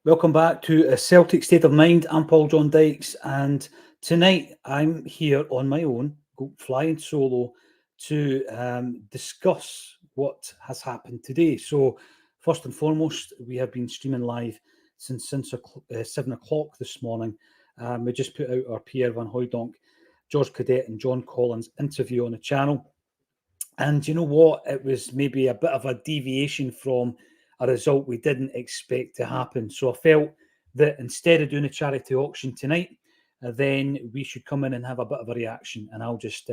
Welcome back to a Celtic State of Mind. I'm Paul John Dykes, and tonight I'm here on my own, flying solo, to discuss what has happened today. So, first and foremost, we have been streaming live since 7 o'clock this morning. We just put out our Pierre Van Hooijdonk, George Cadet, and John Collins interview on the channel. And you know what? It was maybe a bit of a deviation from a result we didn't expect to happen. So I felt that instead of doing a charity auction tonight, then we should come in and have a bit of a reaction. And I'll just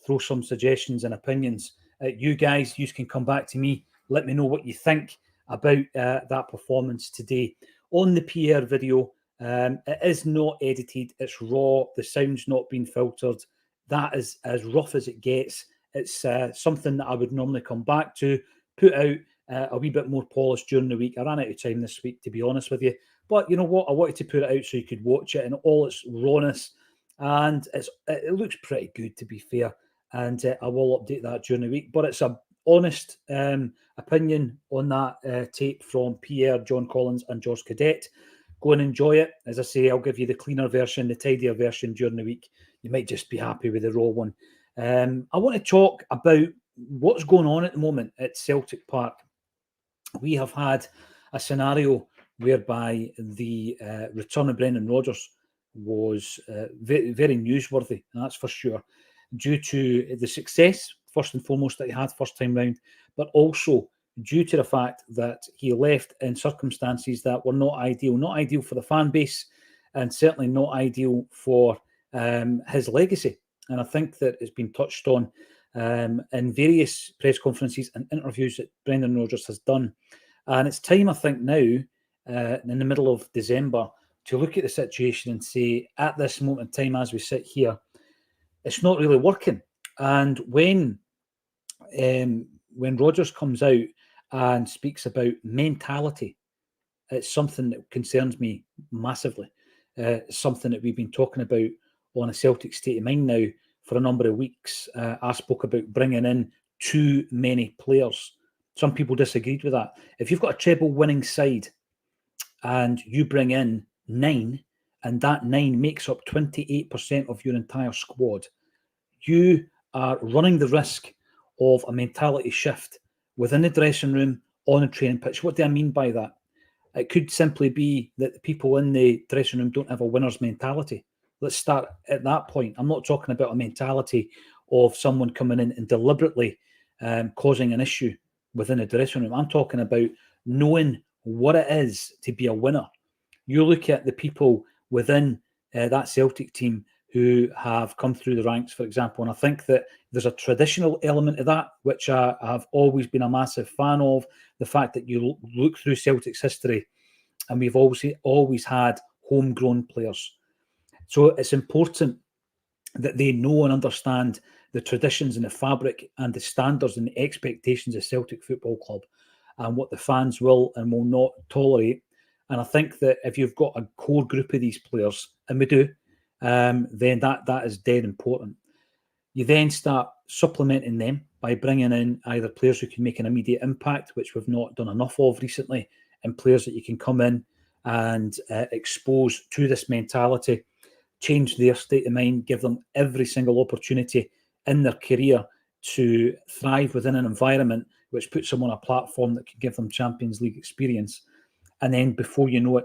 throw some suggestions and opinions at you guys. You can come back to me. Let me know what you think about that performance today. On the Pierre video, it is not edited. It's raw. The sound's not been filtered. That is as rough as it gets. It's something that I would normally come back to, put out a wee bit more polished during the week. I ran out of time this week, to be honest with you. But you know what? I wanted to put it out so you could watch it in all its rawness. And it looks pretty good, to be fair. And I will update that during the week. But it's a honest opinion on that tape from Pierre, John Collins and George Cadet. Go and enjoy it. As I say, I'll give you the cleaner version, the tidier version during the week. You might just be happy with the raw one. I want to talk about what's going on at the moment at Celtic Park. We have had a scenario whereby the return of Brendan Rodgers was very, very newsworthy, and that's for sure, due to the success, first and foremost, that he had first time round, but also due to the fact that he left in circumstances that were not ideal for the fan base, and certainly not ideal for his legacy. And I think that it's been touched on in various press conferences and interviews that Brendan Rodgers has done. And it's time, I think, now, in the middle of December, to look at the situation and say, at this moment in time, as we sit here, it's not really working. And when Rodgers comes out and speaks about mentality, it's something that concerns me massively. Something that we've been talking about on a Celtic State of Mind now for a number of weeks. I spoke about bringing in too many players. Some people disagreed with that. If you've got a treble winning side and you bring in 9, and that 9 makes up 28% of your entire squad, you are running the risk of a mentality shift within the dressing room, on the training pitch. What do I mean by that? It could simply be that the people in the dressing room don't have a winner's mentality. Let's start at that point. I'm not talking about a mentality of someone coming in and deliberately causing an issue within the dressing room. I'm talking about knowing what it is to be a winner. You look at the people within that Celtic team who have come through the ranks, for example, and I think that there's a traditional element of that, which I have always been a massive fan of, the fact that you look through Celtic's history and we've always had homegrown players. So it's important that they know and understand the traditions and the fabric and the standards and the expectations of Celtic Football Club and what the fans will and will not tolerate. And I think that if you've got a core group of these players, and we do, then that is dead important. You then start supplementing them by bringing in either players who can make an immediate impact, which we've not done enough of recently, and players that you can come in and expose to this mentality, change their state of mind, give them every single opportunity in their career to thrive within an environment which puts them on a platform that can give them Champions League experience. And then before you know it,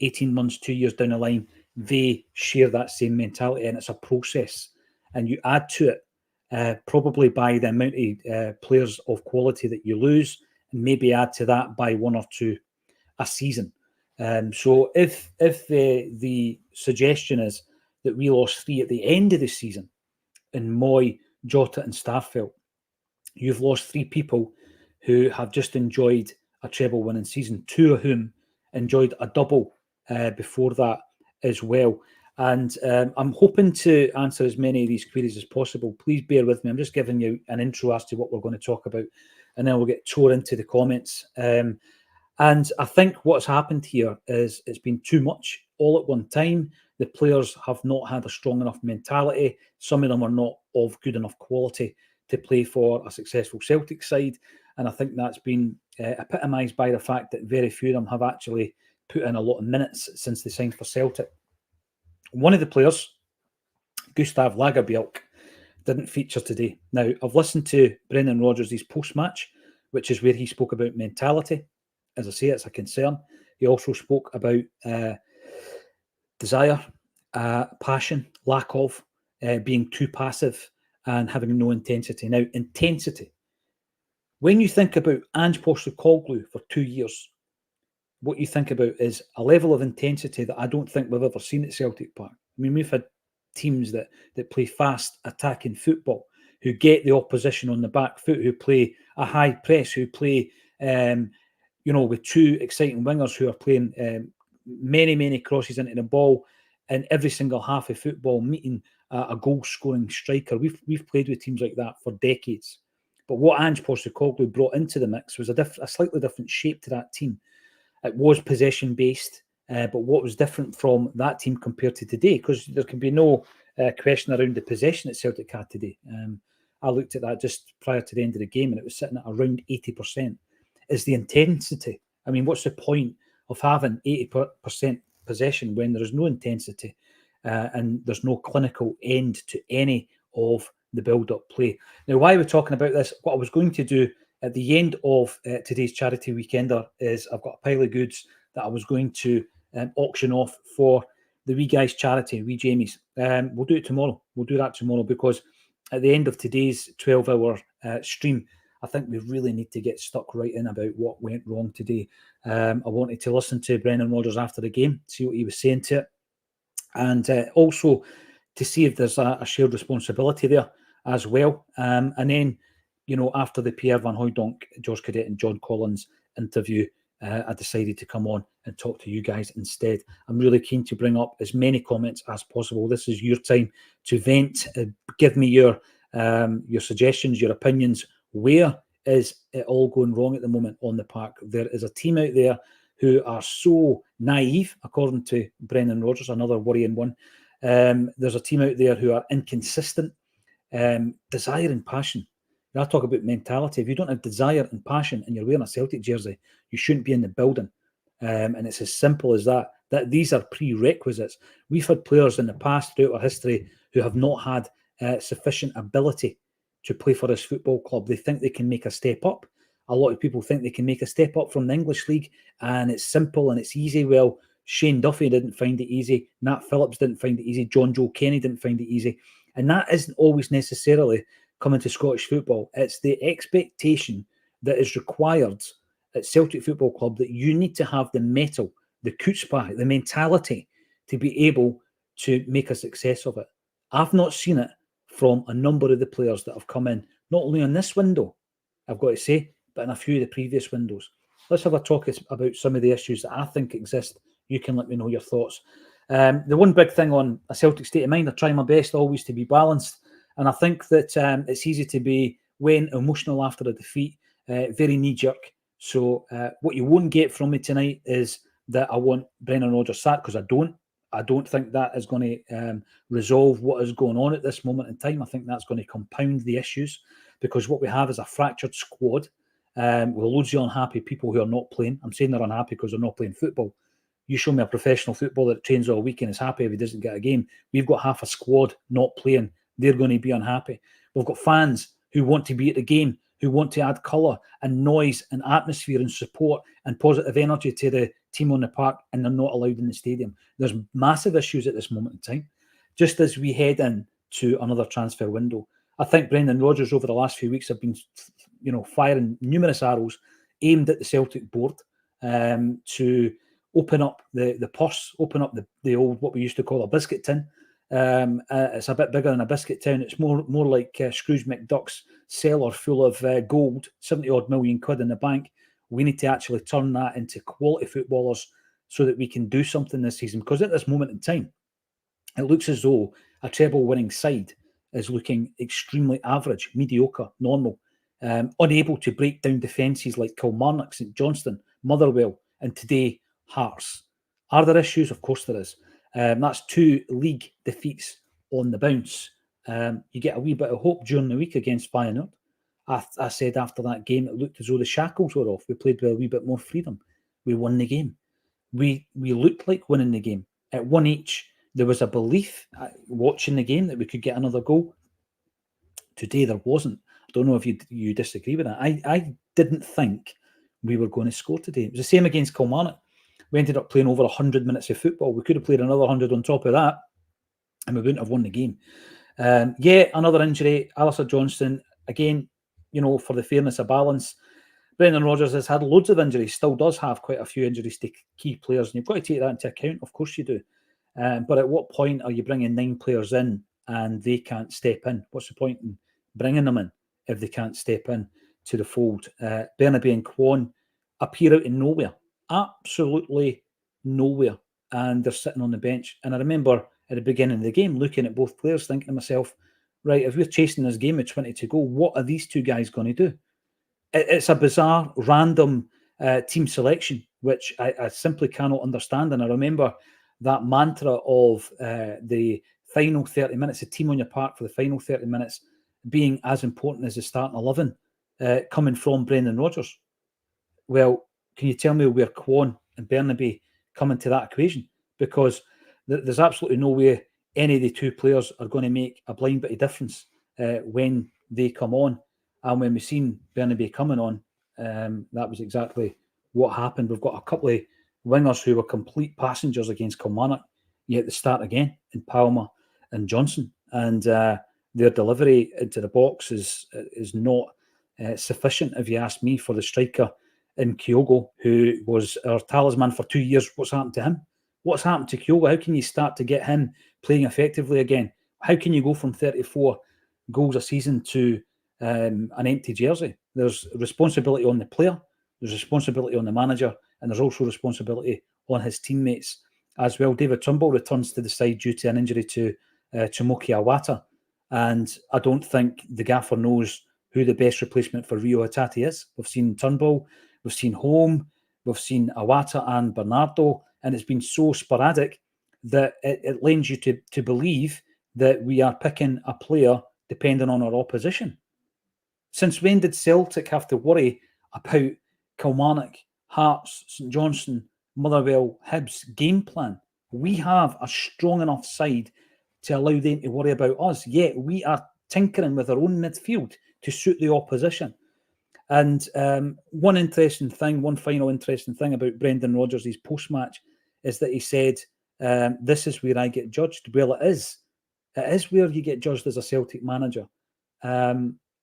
18 months, 2 years down the line, they share that same mentality, and it's a process. And you add to it probably by the amount of players of quality that you lose, and maybe add to that by 1 or 2 a season. So if the suggestion is that we lost 3 at the end of the season in Moy, Jota and Starfelt, you've lost 3 people who have just enjoyed a treble winning season, 2 of whom enjoyed a double before that as well. And I'm hoping to answer as many of these queries as possible. Please bear with me. I'm just giving you an intro as to what we're going to talk about, and then we'll get tore into the comments. And I think what's happened here is it's been too much all at one time. The players have not had a strong enough mentality. Some of them are not of good enough quality to play for a successful Celtic side. And I think that's been epitomised by the fact that very few of them have actually put in a lot of minutes since they signed for Celtic. One of the players, Gustav Lagerbielke, didn't feature today. Now, I've listened to Brendan Rodgers' post-match, which is where he spoke about mentality. As I say, it's a concern. He also spoke about desire, passion, lack of, being too passive and having no intensity. Now, intensity. When you think about Ange Postecoglou for 2 years, what you think about is a level of intensity that I don't think we've ever seen at Celtic Park. I mean, we've had teams that play fast, attacking football, who get the opposition on the back foot, who play a high press, who play, with two exciting wingers who are playing many crosses into the ball in every single half of football, meeting a goal-scoring striker. We've played with teams like that for decades. But what Ange Postecoglou brought into the mix was a slightly different shape to that team. It was possession-based, but what was different from that team compared to today, because there can be no question around the possession that Celtic had today. I looked at that just prior to the end of the game, and it was sitting at around 80%. Is the intensity. I mean, what's the point of having 80% possession when there is no intensity and there's no clinical end to any of the build-up play? Now, why we're talking about this, what I was going to do at the end of today's Charity Weekender is I've got a pile of goods that I was going to auction off for the Wee Guys charity, Wee Jamie's. We'll do it tomorrow. We'll do that tomorrow because at the end of today's 12-hour stream, I think we really need to get stuck right in about what went wrong today. I wanted to listen to Brendan Rodgers after the game, see what he was saying to it, and also to see if there's a shared responsibility there as well. And then, after the Pierre Van Hooijdonk, George Cadet and John Collins interview, I decided to come on and talk to you guys instead. I'm really keen to bring up as many comments as possible. This is your time to vent. Give me your suggestions, your opinions. Where is it all going wrong at the moment on the park? There is a team out there who are so naive, according to Brendan Rodgers, another worrying one. There's a team out there who are inconsistent. Desire and passion. I talk about mentality. If you don't have desire and passion and you're wearing a Celtic jersey, you shouldn't be in the building. And it's as simple as that. That these are prerequisites. We've had players in the past throughout our history who have not had sufficient ability to play for this football club. They think they can make a step up. A lot of people think they can make a step up from the English league and it's simple and it's easy. Well, Shane Duffy didn't find it easy. Nat Phillips didn't find it easy. John Joe Kenny didn't find it easy. And that isn't always necessarily coming to Scottish football. It's the expectation that is required at Celtic Football Club that you need to have the mettle, the chutzpah, the mentality to be able to make a success of it. I've not seen it from a number of the players that have come in, not only on this window, I've got to say, but in a few of the previous windows. Let's have a talk about some of the issues that I think exist. You can let me know your thoughts. The one big thing on a Celtic state of mind, I try my best always to be balanced. And I think that it's easy to be, when emotional after a defeat, very knee-jerk. So what you won't get from me tonight is that I want Brendan Rodgers sacked, because I don't. I don't think that is going to resolve what is going on at this moment in time. I think that's going to compound the issues, because what we have is a fractured squad with loads of unhappy people who are not playing. I'm saying they're unhappy because they're not playing football. You show me a professional footballer that trains all week and is happy if he doesn't get a game. We've got half a squad not playing. They're going to be unhappy. We've got fans who want to be at the game, who want to add colour and noise and atmosphere and support and positive energy to the team on the park, and they're not allowed in the stadium. There's massive issues at this moment in time. Just as we head into another transfer window, I think Brendan Rodgers over the last few weeks have been, firing numerous arrows aimed at the Celtic board to open up the purse, open up the old, what we used to call a biscuit tin. It's a bit bigger than a biscuit tin. It's more like Scrooge McDuck's cellar full of gold, 70 odd million quid in the bank. We need to actually turn that into quality footballers so that we can do something this season. Because at this moment in time, it looks as though a treble winning side is looking extremely average, mediocre, normal, unable to break down defences like Kilmarnock, St Johnstone, Motherwell, and today Hearts. Are there issues? Of course there is. That's 2 league defeats on the bounce. You get a wee bit of hope during the week against Feyenoord. I said after that game, it looked as though the shackles were off. We played with a wee bit more freedom. We won the game. we looked like winning the game. At 1 each, there was a belief watching the game that we could get another goal. Today there wasn't. I don't know if you disagree with that. I didn't think we were going to score today. It was the same against Kilmarnock. We ended up playing over 100 minutes of football. We could have played another 100 on top of that, and we wouldn't have won the game. Another injury, Alistair Johnston. Again, for the fairness of balance, Brendan Rodgers has had loads of injuries, still does have quite a few injuries to key players, and you've got to take that into account. Of course you do. But at what point are you bringing 9 players in and they can't step in? What's the point in bringing them in if they can't step in to the fold? Bernabe and Kwon appear out of nowhere, absolutely nowhere, and they're sitting on the bench. And I remember at the beginning of the game looking at both players, thinking to myself, right, if we're chasing this game with 20 to go, what are these two guys going to do? It's a bizarre, random team selection, which I simply cannot understand. And I remember that mantra of the final 30 minutes, the team on your park for the final 30 minutes being as important as the starting 11, coming from Brendan Rodgers. Well, can you tell me where Kwon and Bernabe come into that equation? Because there's absolutely no way any of the two players are going to make a blind bit of difference when they come on. And when we've seen Bernabe coming on, that was exactly what happened. We've got a couple of wingers who were complete passengers against Kilmarnock, yet they start again in Palmer and Johnson. And their delivery into the box is not sufficient, if you ask me, for the striker in Kyogo, who was our talisman for 2 years. What's happened to him? What's happened to Kyogo? How can you start to get him playing effectively again? How can you go from 34 goals a season to an empty jersey? There's responsibility on the player, there's responsibility on the manager, and there's also responsibility on his teammates as well. David Turnbull returns to the side due to an injury to Tomoki Awata, and I don't think the gaffer knows who the best replacement for Rio Hatate is. We've seen Turnbull, we've seen Home, we've seen Awata and Bernardo, and it's been so sporadic that it lends you to believe that we are picking a player depending on our opposition. Since when did Celtic have to worry about Kilmarnock, Hearts, St Johnstone, Motherwell, Hibs game plan? We have a strong enough side to allow them to worry about us, yet we are tinkering with our own midfield to suit the opposition. And one final interesting thing about Brendan Rodgers' his post-match is that he said, this is where I get judged. Well, it is. It is where you get judged as a Celtic manager.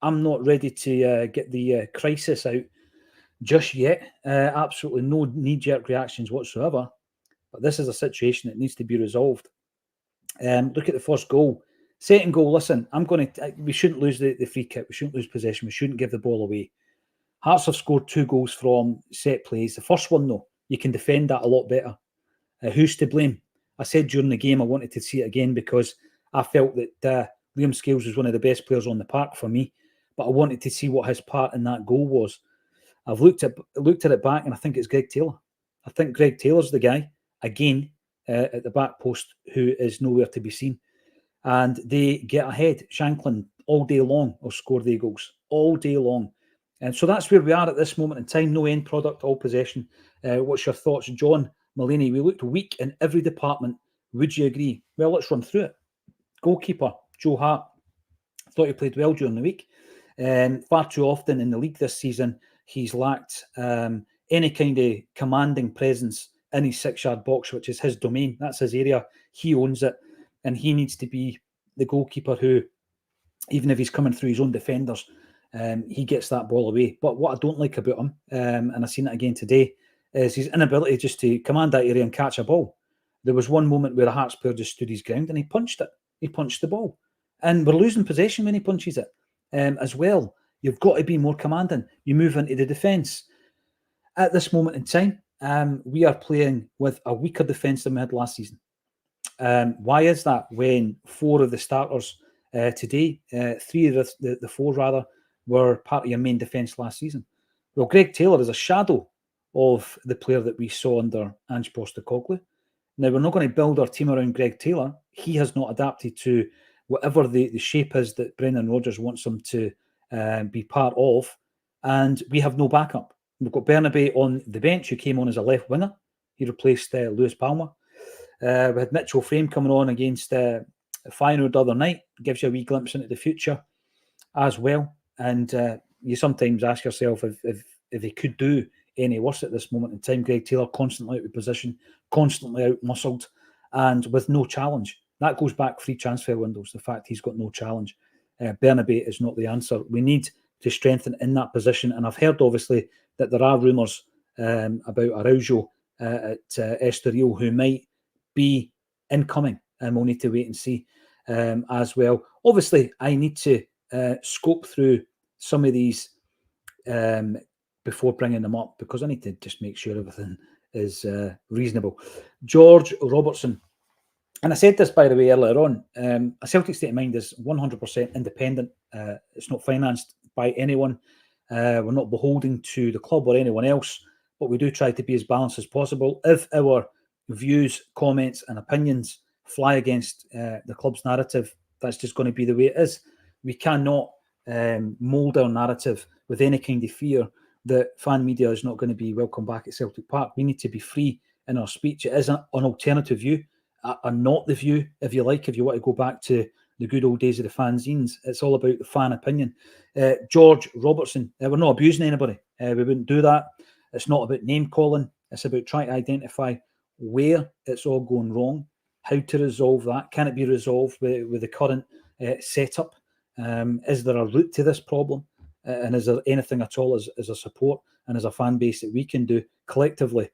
I'm not ready to get the crisis out just yet. Absolutely no knee-jerk reactions whatsoever. But this is a situation that needs to be resolved. Look at the first goal. Second goal, listen, we shouldn't lose the free kick. We shouldn't lose possession. We shouldn't give the ball away. Hearts have scored 2 goals from set plays. The first one, though, you can defend that a lot better. Who's to blame? I said during the game I wanted to see it again because I felt that Liam Scales was one of the best players on the park for me, but I wanted to see what his part in that goal was. I've looked at it back, and I think it's Greg Taylor. I think Greg Taylor's the guy, again, at the back post, who is nowhere to be seen. And they get ahead. Shanklin, all day long, will score their goals. All day long. And so that's where we are at this moment in time. No end product, all possession. What's your thoughts, John Mulaney? We looked weak in every department. Would you agree? Well, let's run through it. Goalkeeper, Joe Hart. I thought he played well during the week. Far too often in the league this season, he's lacked any kind of commanding presence in his 6-yard box, which is his domain. That's his area. He owns it. And he needs to be the goalkeeper who, even if he's coming through his own defenders, he gets that ball away. But what I don't like about him, and I've seen it again today, is his inability just to command that area and catch a ball. There was one moment where a Hearts player just stood his ground and he punched it. He punched the ball. And we're losing possession when he punches it as well. You've got to be more commanding. You move into the defence. At this moment in time, we are playing with a weaker defence than we had last season. Why is that when 4 of the starters today, 3 of the 4 rather, were part of your main defence last season? Well, Greg Taylor is a shadow of the player that we saw under Ange Postecoglou. Now, we're not going to build our team around Greg Taylor. He has not adapted to whatever the shape is that Brendan Rodgers wants him to be part of, and we have no backup. We've got Bernabe on the bench, who came on as a left winger. He replaced Lewis Palmer. We had Mitchell Frame coming on against Feyenoord the other night. Gives you a wee glimpse into the future as well. And you sometimes ask yourself if he could do any worse at this moment in time. Greg Taylor constantly out of position, constantly out-muscled, and with no challenge. That goes back 3 transfer windows, the fact he's got no challenge. Bernabé is not the answer. We need to strengthen in that position. And I've heard, obviously, that there are rumours about Araujo at Estoril who might be incoming, and we'll need to wait and see as well. Obviously, I need to scope through some of these before bringing them up, because I need to just make sure everything is reasonable. George Robertson. And I said this, by the way, earlier on. A Celtic State of Mind is 100% independent. It's not financed by anyone. We're not beholden to the club or anyone else, but we do try to be as balanced as possible. If our views, comments and opinions fly against the club's narrative, that's just going to be the way it is. We cannot mould our narrative with any kind of fear that fan media is not going to be welcome back at Celtic Park. We need to be free in our speech. It is an alternative view, not the view, if you like, if you want to go back to the good old days of the fanzines. It's all about the fan opinion. George Robertson, we're not abusing anybody. We wouldn't do that. It's not about name calling. It's about trying to identify where it's all going wrong, how to resolve that. Can it be resolved with the current setup? Is there a route to this problem? And is there anything at all as a support and as a fan base that we can do collectively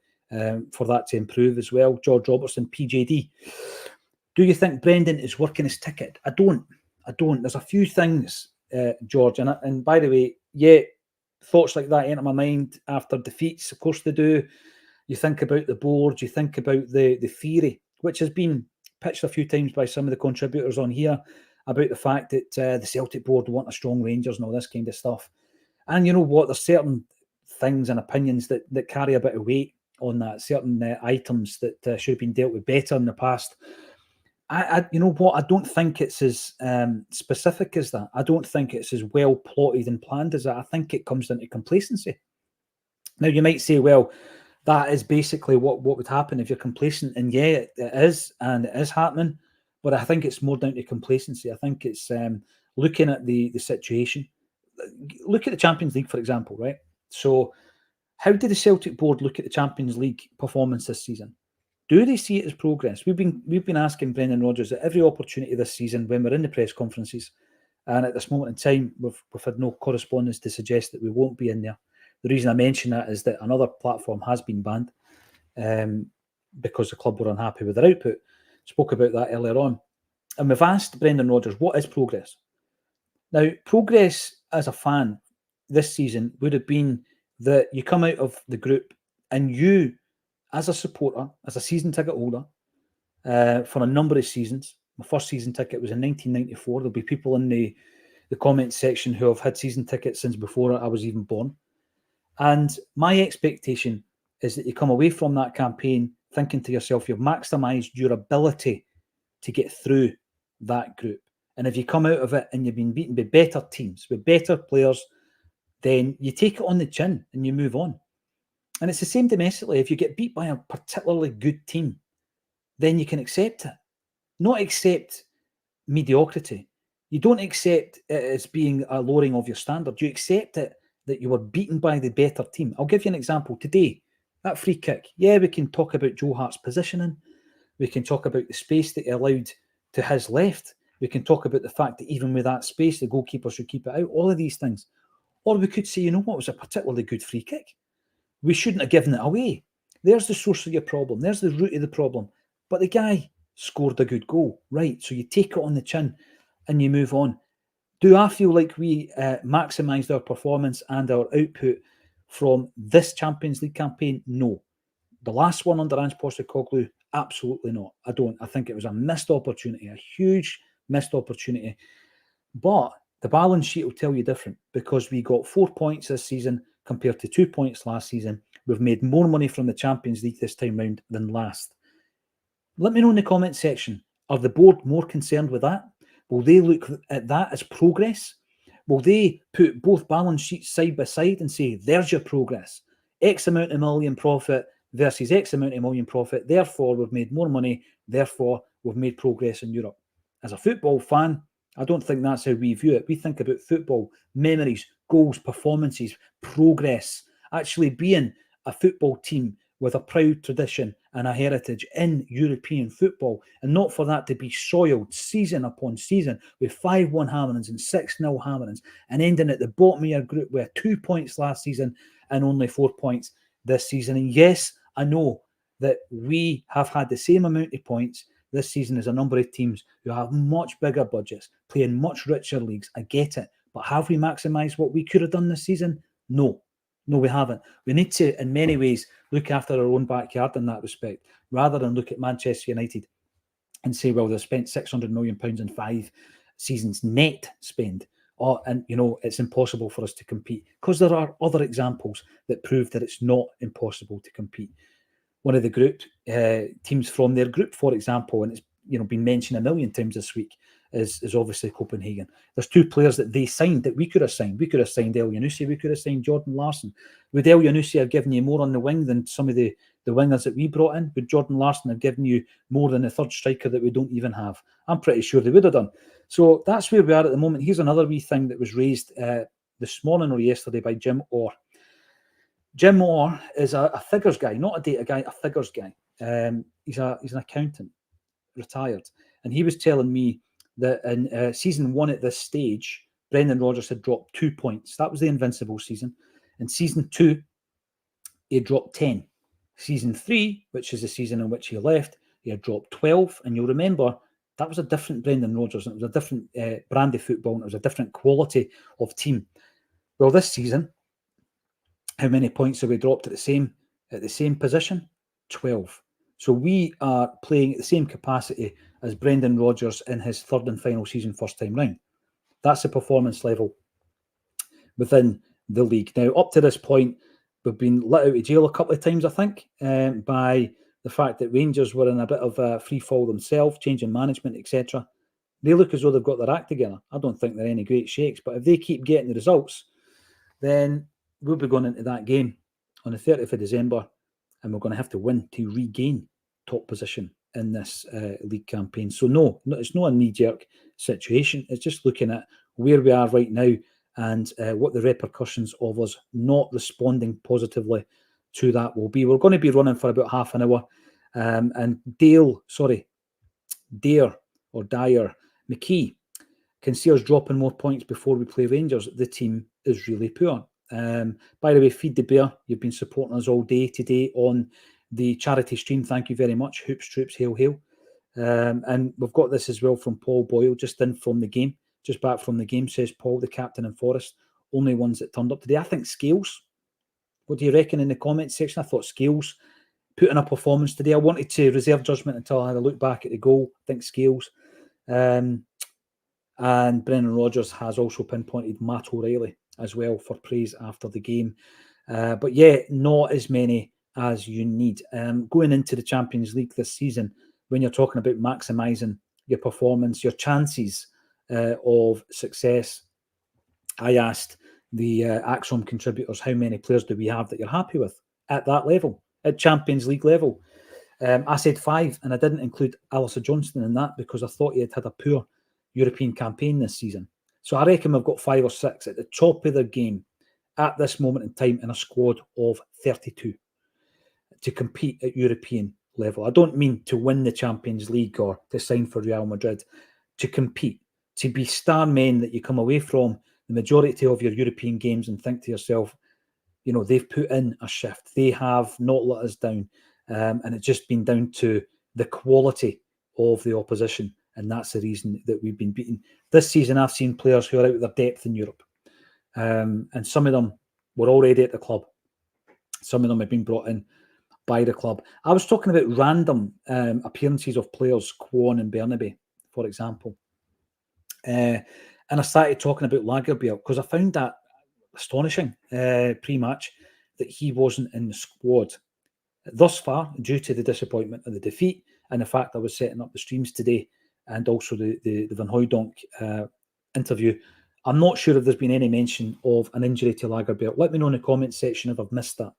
for that to improve as well? George Robertson, PJD. Do you think Brendan is working his ticket? I don't. There's a few things, George. And by the way, yeah, thoughts like that enter my mind after defeats. Of course they do. You think about the board. You think about the theory, which has been pitched a few times by some of the contributors on here, about the fact that the Celtic board want a strong Rangers and all this kind of stuff. And you know what? There's certain things and opinions that carry a bit of weight on that, certain items that should have been dealt with better in the past. You know what? I don't think it's as specific as that. I don't think it's as well plotted and planned as that. I think it comes down to complacency. Now, you might say, well, that is basically what would happen if you're complacent. And yeah, it is, and it is happening. But I think it's more down to complacency. I think it's looking at the situation. Look at the Champions League, for example, right? So how did the Celtic board look at the Champions League performance this season? Do they see it as progress? We've been asking Brendan Rodgers at every opportunity this season when we're in the press conferences, and at this moment in time, we've had no correspondence to suggest that we won't be in there. The reason I mention that is that another platform has been banned because the club were unhappy with their output. Spoke about that earlier on. And we've asked Brendan Rodgers, what is progress? Now, progress as a fan this season would have been that you come out of the group and you, as a supporter, as a season ticket holder, for a number of seasons, my first season ticket was in 1994. There'll be people in the comment section who have had season tickets since before I was even born. And my expectation is that you come away from that campaign thinking to yourself, you've maximised your ability to get through that group. And if you come out of it and you've been beaten by better teams, with better players, then you take it on the chin and you move on. And it's the same domestically. If you get beat by a particularly good team, then you can accept it. Not accept mediocrity. You don't accept it as being a lowering of your standard. You accept it that you were beaten by the better team. I'll give you an example. Today, that free kick. Yeah, we can talk about Joe Hart's positioning. We can talk about the space that he allowed to his left. We can talk about the fact that even with that space, the goalkeeper should keep it out. All of these things. Or we could say, you know what, it was a particularly good free kick. We shouldn't have given it away. There's the source of your problem. There's the root of the problem. But the guy scored a good goal. Right, so you take it on the chin and you move on. Do I feel like we maximised our performance and our output from this Champions League campaign? No. The last one under Ange Postecoglou? Absolutely not. I don't. I think it was a missed opportunity, a huge missed opportunity. But the balance sheet will tell you different, because we got 4 points this season compared to 2 points last season. We've made more money from the Champions League this time round than last. Let me know in the comment section, are the board more concerned with that? Will they look at that as progress? Will they put both balance sheets side by side and say, there's your progress? X amount of million profit, versus X amount of million profit. Therefore, we've made more money. Therefore, we've made progress in Europe. As a football fan, I don't think that's how we view it. We think about football, memories, goals, performances, progress, actually being a football team with a proud tradition and a heritage in European football, and not for that to be soiled season upon season with 5-1 hammerings and 6-0 hammerings, and ending at the bottom of your group with 2 points last season and only 4 points this season. And yes, I know that we have had the same amount of points this season as a number of teams who have much bigger budgets, playing much richer leagues. I get it. But have we maximised what we could have done this season? No. No, we haven't. We need to, in many ways, look after our own backyard in that respect, rather than look at Manchester United and say, well, they've spent £600 million in 5 seasons net spend. And, it's impossible for us to compete, because there are other examples that prove that it's not impossible to compete. One of the group teams from their group, for example, and it's been mentioned a million times this week, is obviously Copenhagen. There's 2 players that they signed that we could have signed. We could have signed El Yunusi. We could have signed Jordan Larson. Would El Yunusi have given you more on the wing than some of the wingers that we brought in? Would Jordan Larson have given you more than the third striker that we don't even have? I'm pretty sure they would have done. So that's where we are at the moment. Here's another wee thing that was raised this morning or yesterday by Jim Orr. Jim Orr is a figures guy, not a data guy, a figures guy. He's an accountant, retired, and he was telling me that in season 1 at this stage, Brendan Rodgers had dropped 2 points. That was the invincible season. In season 2, he had dropped 10. Season 3, which is the season in which he left, he had dropped 12. And you'll remember that was a different Brendan Rodgers, and it was a different brand of football, and it was a different quality of team. Well, this season, how many points have we dropped at the same position? 12. So we are playing at the same capacity as Brendan Rodgers in his third and final season, first time round. That's the performance level within the league. Now, up to this point, we've been let out of jail a couple of times, I think, by the fact that Rangers were in a bit of a free fall themselves, changing management, etc. They look as though they've got their act together. I don't think they're any great shakes, but if they keep getting the results, then we'll be going into that game on the 30th of December, and we're going to have to win to regain top position in this league campaign. So no, it's not a knee-jerk situation. It's just looking at where we are right now and what the repercussions of us not responding positively to that will be. We're going to be running for about half an hour, and Dyer McKee can see us dropping more points before we play Rangers. The team is really poor. By the way, Feed the Bear, you've been supporting us all day today on the charity stream. Thank you very much. Hoops, troops, hail, hail. And we've got this as well from Paul Boyle, just back from the game, says Paul, the captain in Forest. Only ones that turned up today. I think Scales. What do you reckon in the comments section? I thought Scales put in a performance today. I wanted to reserve judgment until I had a look back at the goal. I think Scales. And Brendan Rodgers has also pinpointed Matt O'Reilly as well for praise after the game. But yeah, not as many as you need. Going into the Champions League this season, when you're talking about maximising your performance, your chances of success, I asked the Acsom contributors, how many players do we have that you're happy with at that level, at Champions League level? I said 5, and I didn't include Alistair Johnston in that because I thought he had a poor European campaign this season. So I reckon we've got 5 or 6 at the top of their game at this moment in time in a squad of 32 to compete at European level. I don't mean to win the Champions League or to sign for Real Madrid, to compete, to be star men that you come away from the majority of your European games and think to yourself, they've put in a shift. They have not let us down. And it's just been down to the quality of the opposition. And that's the reason that we've been beaten. This season, I've seen players who are out of their depth in Europe. And some of them were already at the club. Some of them have been brought in by the club. I was talking about random appearances of players, Kwon and Bernabe, for example. And I started talking about Lagerbielke because I found that astonishing pre-match that he wasn't in the squad. Thus far, due to the disappointment of the defeat and the fact I was setting up the streams today and also the Van Hooijdonk interview, I'm not sure if there's been any mention of an injury to Lagerbielke. Let me know in the comments section if I've missed that.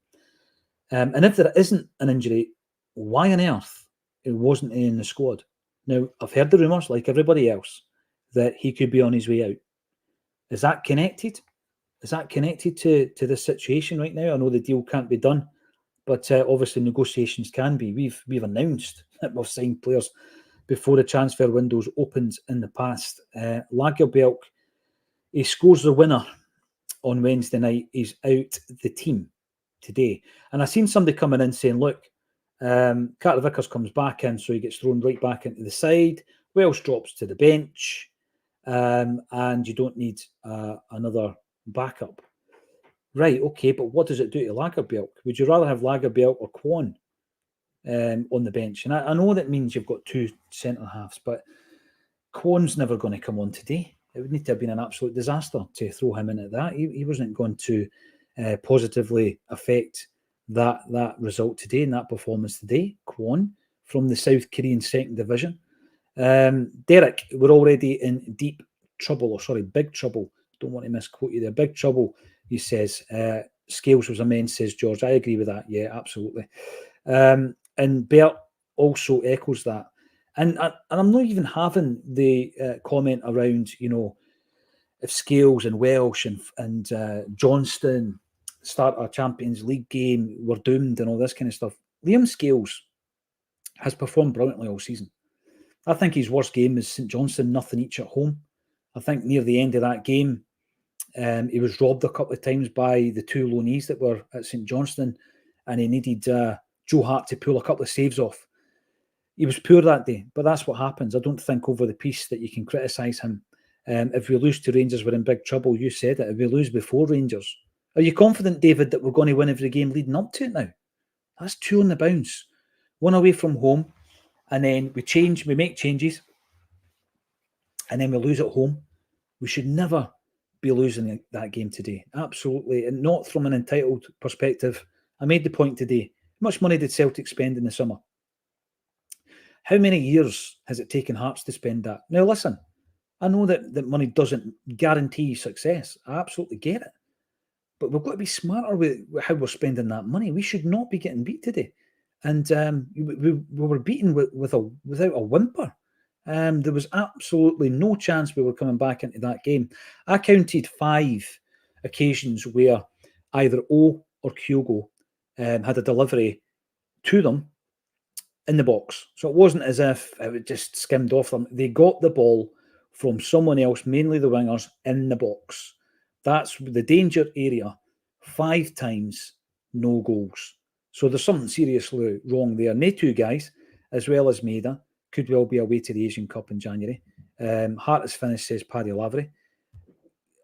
And if there isn't an injury, why on earth it wasn't in the squad? Now, I've heard the rumours, like everybody else, that he could be on his way out. Is that connected? Is that connected to this situation right now? I know the deal can't be done, but obviously negotiations can be. We've announced that we've signed players before the transfer windows opened in the past. Lagerbielke, he scores the winner on Wednesday night. He's out the team today. And I seen somebody coming in saying, look, Carter Vickers comes back in, so he gets thrown right back into the side. Welsh drops to the bench, and you don't need another backup. Right, okay, but what does it do to Lagerbielke? Would you rather have Lagerbielke or Kwon on the bench? And I know that means you've got two centre-halves, but Kwon's never going to come on today. It would need to have been an absolute disaster to throw him in at that. He wasn't going to positively affect that result today and that performance today. Kwon from the South Korean second division. Derek, we're already in big trouble. Don't want to misquote you there. Big trouble, he says. Scales was immense, says George. I agree with that. Yeah, absolutely. And Bert also echoes that. And I'm not even having the comment around, if Scales and Welsh and Johnston start a Champions League game, we're doomed and all this kind of stuff. Liam Scales has performed brilliantly all season. I think his worst game is St Johnstone, nothing each at home. I think near the end of that game, he was robbed a couple of times by the two loanees that were at St Johnstone, and he needed Joe Hart to pull a couple of saves off. He was poor that day, but that's what happens. I don't think over the piece that you can criticise him. If we lose to Rangers, we're in big trouble. You said it. If we lose before Rangers, are you confident, David, that we're going to win every game leading up to it now? That's 2 on the bounce. 1 away from home, and then we make changes, and then we lose at home. We should never be losing that game today. Absolutely. And not from an entitled perspective. I made the point today. How much money did Celtic spend in the summer? How many years has it taken Hearts to spend that? Now, listen, I know that money doesn't guarantee success. I absolutely get it. But we've got to be smarter with how we're spending that money. We should not be getting beat today. And we were beaten without a whimper. There was absolutely no chance we were coming back into that game. I counted 5 occasions where either O or Kyogo had a delivery to them in the box. So it wasn't as if it just skimmed off them. They got the ball from someone else, mainly the wingers, in the box. That's the danger area. 5 times, no goals. So there's something seriously wrong there. And they 2 guys, as well as Maida, could well be away to the Asian Cup in January. Hart is finished, says Paddy Lavery.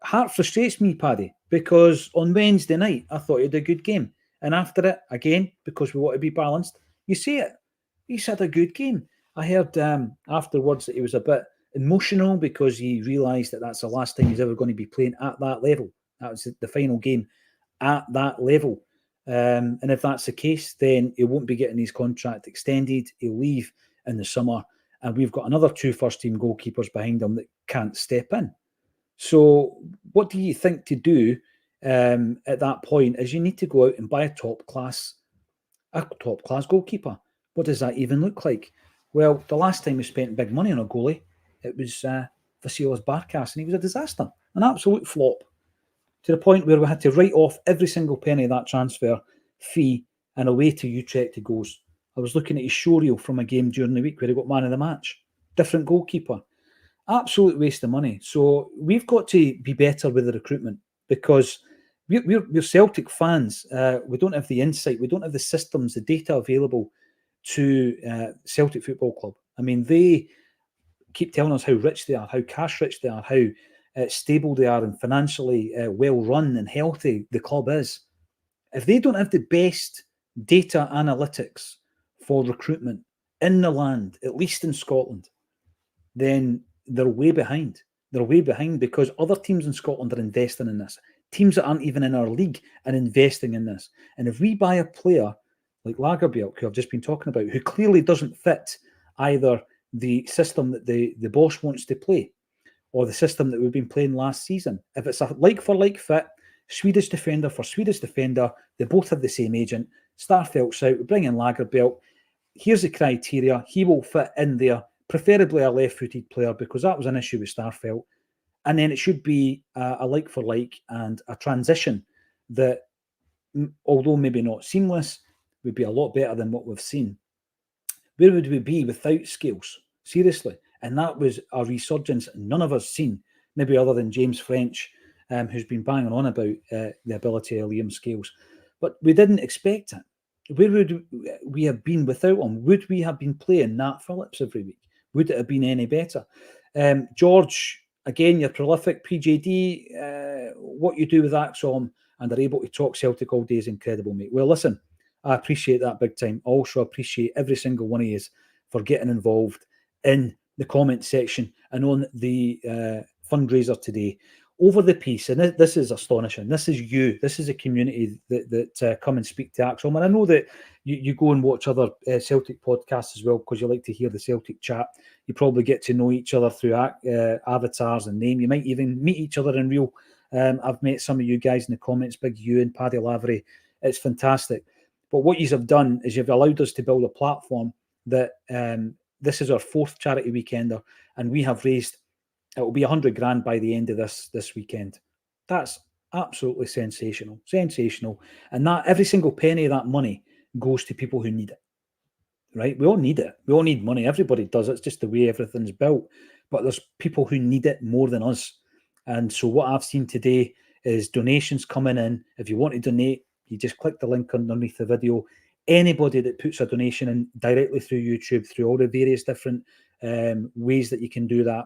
Hart frustrates me, Paddy, because on Wednesday night, I thought he had a good game. And after it, again, because we want to be balanced, you see it. He's had a good game. I heard afterwards that he was a bit emotional because he realised that that's the last time he's ever going to be playing at that level. That was the final game at that level. And if that's the case, then he won't be getting his contract extended. He'll leave in the summer. And we've got another 2 first-team goalkeepers behind him that can't step in. So what do you think to do at that point is you need to go out and buy a top-class goalkeeper. What does that even look like? Well, the last time we spent big money on a goalie, it was Vasilis Barkas, and he was a disaster, an absolute flop, to the point where we had to write off every single penny of that transfer fee, and away to Utrecht he goes. I was looking at his showreel from a game during the week where he got man of the match. Different goalkeeper. Absolute waste of money. So we've got to be better with the recruitment because we're Celtic fans. We don't have the insight. We don't have the systems, the data available to Celtic Football Club. I mean, they keep telling us how rich they are, how cash rich they are, how stable they are and financially well run and healthy the club is. If they don't have the best data analytics for recruitment in the land, at least in Scotland, then they're way behind. They're way behind because other teams in Scotland are investing in this. Teams that aren't even in our league are investing in this. And if we buy a player like Lagerbielke, who I've just been talking about, who clearly doesn't fit either the system that the boss wants to play or the system that we've been playing last season, if it's a like-for-like fit, Swedish defender for Swedish defender, they both have the same agent, Starfelt's out. We bring in Lagerbielke. Here's the criteria. He will fit in there, preferably a left-footed player, because that was an issue with Starfelt. And then it should be a like for like and a transition that, although maybe not seamless, would be a lot better than what we've seen. Where would we be without Scales? Seriously. And that was a resurgence none of us seen, maybe other than James French, who's been banging on about the ability of Liam Scales. But we didn't expect it. Where would we have been without him? Would we have been playing Nat Phillips every week? Would it have been any better? George, again, you're prolific. PJD, what you do with Acsom and are able to talk Celtic all day is incredible, mate. Well, listen, I appreciate that big time. I also appreciate every single one of you for getting involved in the comment section and on the fundraiser today over the piece. And this is astonishing. This is you. This is a community that come and speak to Acsom. And I know that you go and watch other Celtic podcasts as well because you like to hear the Celtic chat. You probably get to know each other through avatars and name. You might even meet each other in real. I've met some of you guys in the comments, Big U and Paddy Lavery. It's fantastic. But what you have done is you've allowed us to build a platform that this is our 4th charity weekender, and we have raised, it will be 100 grand by the end of this weekend. That's absolutely sensational. And that every single penny of that money goes to people who need it. Right? We all need it. We all need money. Everybody does. It's just the way everything's built. But there's people who need it more than us. And so what I've seen today is donations coming in. If you want to donate, you just click the link underneath the video. Anybody that puts a donation in directly through YouTube, through all the various different ways that you can do that,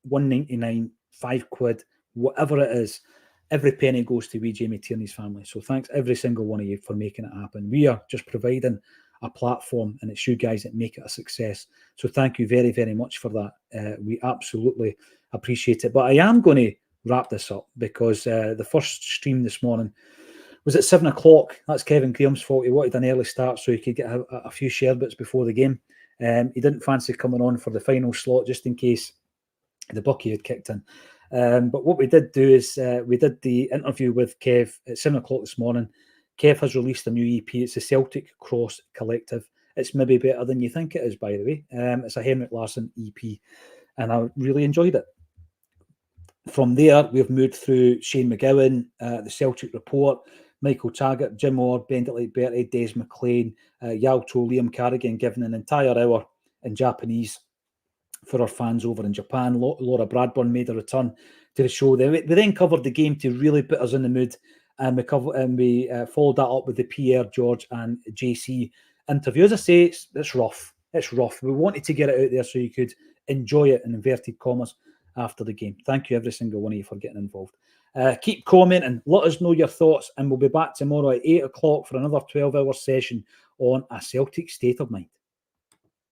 £1.99, £5, whatever it is, every penny goes to wee Jamie Tierney's family. So thanks every single one of you for making it happen. We are just providing a platform, and it's you guys that make it a success. So thank you very, very much for that. We absolutely appreciate it. But I am going to wrap this up because the first stream this morning was at 7 o'clock. That's Kevin Graham's fault. He wanted an early start so he could get a few sherbets before the game. He didn't fancy coming on for the final slot just in case the bucky had kicked in. But what we did do is we did the interview with Kev at 7 o'clock this morning. Kev has released a new EP. It's the Celtic Cross Collective. It's maybe better than you think it is, by the way. It's a Henrik Larsson EP, and I really enjoyed it. From there, we've moved through Shane McGowan, the Celtic Report, Michael Taggart, Jim Orr, Bendit Like Bertie, Des McLean, Yalto, Liam Carrigan, giving an entire hour in Japanese for our fans over in Japan. Laura Bradburn made a return to the show. We then covered the game to really put us in the mood, and we followed that up with the Pierre, George and JC interview. As I say, it's rough. It's rough. We wanted to get it out there so you could enjoy it in inverted commas after the game. Thank you, every single one of you, for getting involved. Keep commenting. Let us know your thoughts, and we'll be back tomorrow at 8 o'clock for another 12-hour session on A Celtic State of Mind.